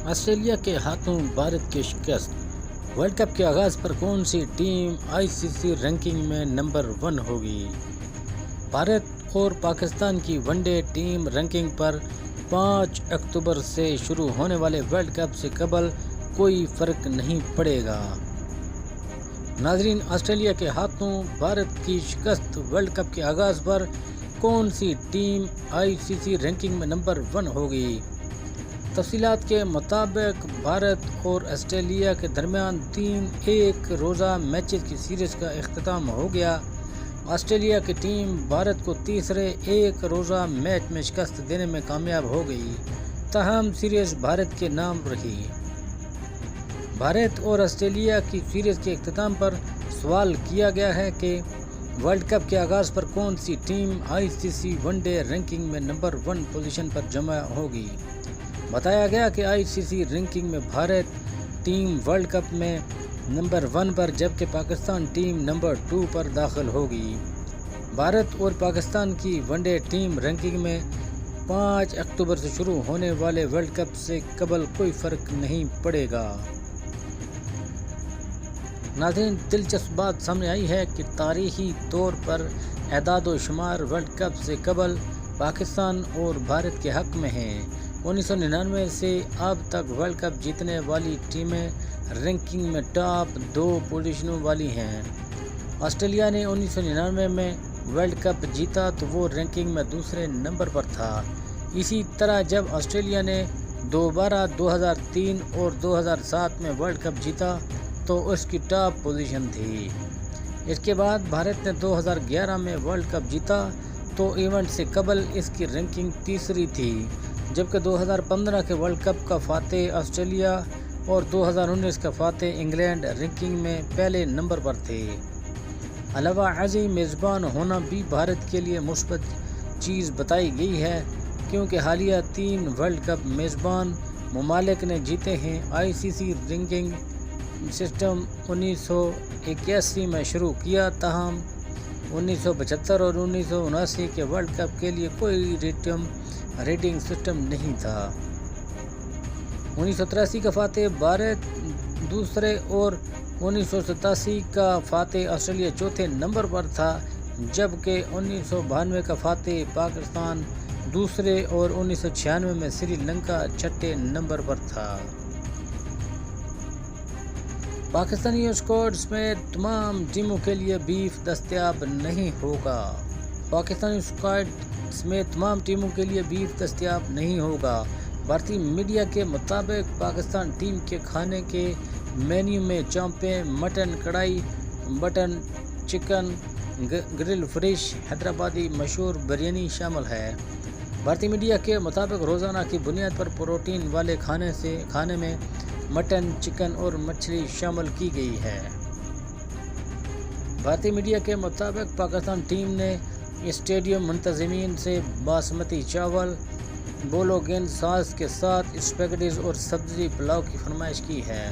Australia کے ہاتھوں بھارت کی شکست۔ ورلڈ کپ کے آغاز پر کون سی team I C C ranking میں نمبر 1 ہوگی؟ بھارت اور پاکستان کی ون ڈے ٹیم رینکنگ پر 5 اکتوبر سے شروع ہونے والے ورلڈ کپ سے قبل کوئی فرق نہیں پڑے گا۔ ناظرین، آسٹریلیا کے ہاتھوں بھارت کی شکست۔ ورلڈ کپ کے آغاز پر کون سی team I C C ranking میں نمبر 1 ہوگی؟ تفصیلات کے مطابق بھارت اور آسٹریلیا کے درمیان 3 ایک روزہ میچز کی سیریز کا اختتام ہو گیا۔ آسٹریلیا کی ٹیم بھارت کو تیسرے ایک روزہ میچ میں شکست دینے میں کامیاب ہو گئی، تاہم سیریز بھارت کے نام رہی۔ بھارت اور آسٹریلیا کی سیریز کے اختتام پر سوال کیا گیا ہے کہ ورلڈ کپ کے آغاز پر کون سی team I C C one day ranking میں نمبر 1 پوزیشن پر جمع ہوگی۔ بتایا گیا کہ آئی سی سی رینکنگ میں بھارت ٹیم ورلڈ کپ میں نمبر 1 پر جبکہ پاکستان ٹیم نمبر 2 پر داخل ہوگی۔ بھارت اور پاکستان کی ون ڈے ٹیم رینکنگ میں 5 اکتوبر سے شروع ہونے والے ورلڈ کپ سے قبل کوئی فرق نہیں پڑے گا۔ ناظرین، دلچسپ بات سامنے آئی ہے کہ تاریخی طور پر اعداد و شمار ورلڈ کپ سے قبل پاکستان اور بھارت کے حق میں ہیں۔ 1999 سے اب تک ورلڈ کپ جیتنے والی ٹیمیں رینکنگ میں ٹاپ 2 پوزیشنوں والی ہیں۔ آسٹریلیا نے 1999 میں ورلڈ کپ جیتا تو وہ رینکنگ میں دوسرے نمبر پر تھا۔ اسی طرح جب آسٹریلیا نے دوبارہ 2003 اور 2007 میں ورلڈ کپ جیتا تو اس کی ٹاپ پوزیشن تھی۔ اس کے بعد بھارت نے 2011 میں ورلڈ کپ جیتا تو ایونٹ سے قبل اس کی رینکنگ تیسری تھی، جبکہ 2015 کے ورلڈ کپ کا فاتح آسٹریلیا اور 2019 کا فاتح انگلینڈ رینکنگ میں پہلے نمبر پر تھے۔ علاوہ ازیں میزبان ہونا بھی بھارت کے لیے مثبت چیز بتائی گئی ہے، کیونکہ حالیہ 3 ورلڈ کپ میزبان ممالک نے جیتے ہیں۔ آئی سی سی رینکنگ سسٹم 1981 میں شروع کیا، تاہم 1975 اور 1979 کے ورلڈ کپ کے لیے کوئی ریٹنگ سسٹم نہیں تھا۔ 1983 کا فاتح بھارت دوسرے اور 1987 کا فاتح آسٹریلیا چوتھے نمبر پر تھا، جبکہ 1992 کا فاتح پاکستان دوسرے اور 1996 میں سری لنکا چھٹے نمبر پر تھا۔ پاکستانی اسکواڈ سمیت تمام ٹیموں کے لیے بیف دستیاب نہیں ہوگا۔ پاکستانی اسکواڈ سمیت تمام ٹیموں کے لیے بیف دستیاب نہیں ہوگا۔ بھارتی میڈیا کے مطابق پاکستان ٹیم کے کھانے کے مینیو میں چانپیں، مٹن کڑھائی، mutton chicken, girl fish, Hyderabadi مشہور بریانی شامل ہے۔ بھارتی میڈیا کے مطابق روزانہ کی بنیاد پر پروٹین والے کھانے میں مٹن، چکن اور مچھلی شامل کی گئی ہے۔ بھارتی میڈیا کے مطابق پاکستان ٹیم نے اسٹیڈیم منتظمین سے باسمتی چاول، بولوگین ساس کے ساتھ اسپیگٹیز اور سبزی پلاؤ کی فرمائش کی ہے،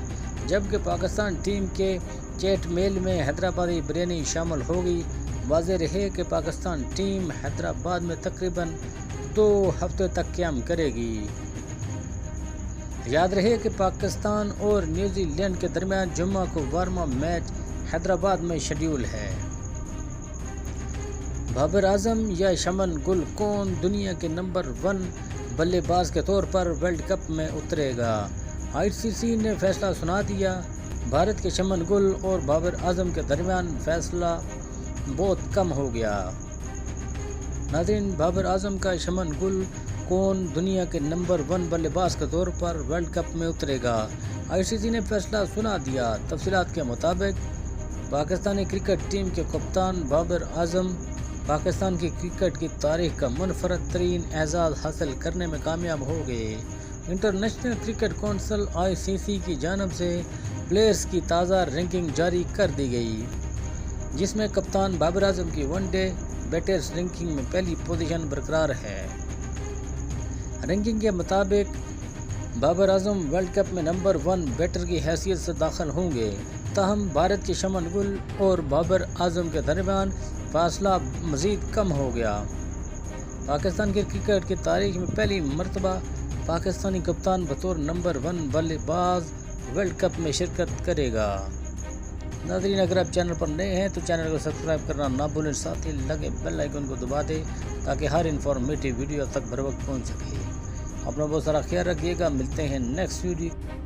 جبکہ پاکستان ٹیم کے چیٹ میل میں حیدرآبادی بریانی شامل ہوگی۔ واضح رہے کہ پاکستان ٹیم حیدرآباد میں تقریباً 2 ہفتے تک قیام کرے گی۔ یاد رہے کہ پاکستان اور نیوزی لینڈ کے درمیان جمعہ کو وارم اپ میچ حیدرآباد میں شیڈول ہے۔ بابر اعظم یا شمن گل کون دنیا کے نمبر 1 بلے باز کے طور پر ورلڈ کپ میں اترے گا؟ آئی سی سی نے فیصلہ سنا دیا۔ بھارت کے شمن گل اور بابر اعظم کے درمیان فاصلہ بہت کم ہو گیا۔ ناظرین، بابر اعظم کا شمن گل کون دنیا کے نمبر 1 بلے باز کے طور پر ورلڈ کپ میں اترے گا؟ آئی سی سی نے فیصلہ سنا دیا۔ تفصیلات کے مطابق پاکستانی کرکٹ ٹیم کے کپتان بابر اعظم پاکستان کی کرکٹ کی تاریخ کا منفرد ترین اعزاز حاصل کرنے میں کامیاب ہو گئے۔ International cricket council I C سی کی جانب سے پلیئرز کی تازہ رینکنگ جاری کر دی گئی، جس میں کپتان بابر اعظم کی ون ڈے بیٹرز رینکنگ میں پہلی پوزیشن برقرار ہے۔ رینکنگ کے مطابق بابر اعظم ورلڈ کپ میں نمبر 1 بیٹر کی حیثیت سے داخل ہوں گے، تاہم بھارت کے شمن گل اور بابر اعظم کے درمیان فاصلہ مزید کم ہو گیا۔ پاکستان کی کرکٹ کی تاریخ میں پہلی مرتبہ پاکستانی کپتان بطور نمبر 1 بلے باز ورلڈ کپ میں شرکت کرے گا۔ ناظرین اگر آپ چینل پر نئے ہیں تو چینل کو سبسکرائب کرنا نہ بھولیں، ساتھ ہی لگے بیل آئیکن کو دبا دیں تاکہ ہر انفارمیٹیو ویڈیو تک بر وقت پہنچ سکے۔ اپنا بہت سارا خیال رکھیے گا، ملتے ہیں نیکسٹ ویڈیو۔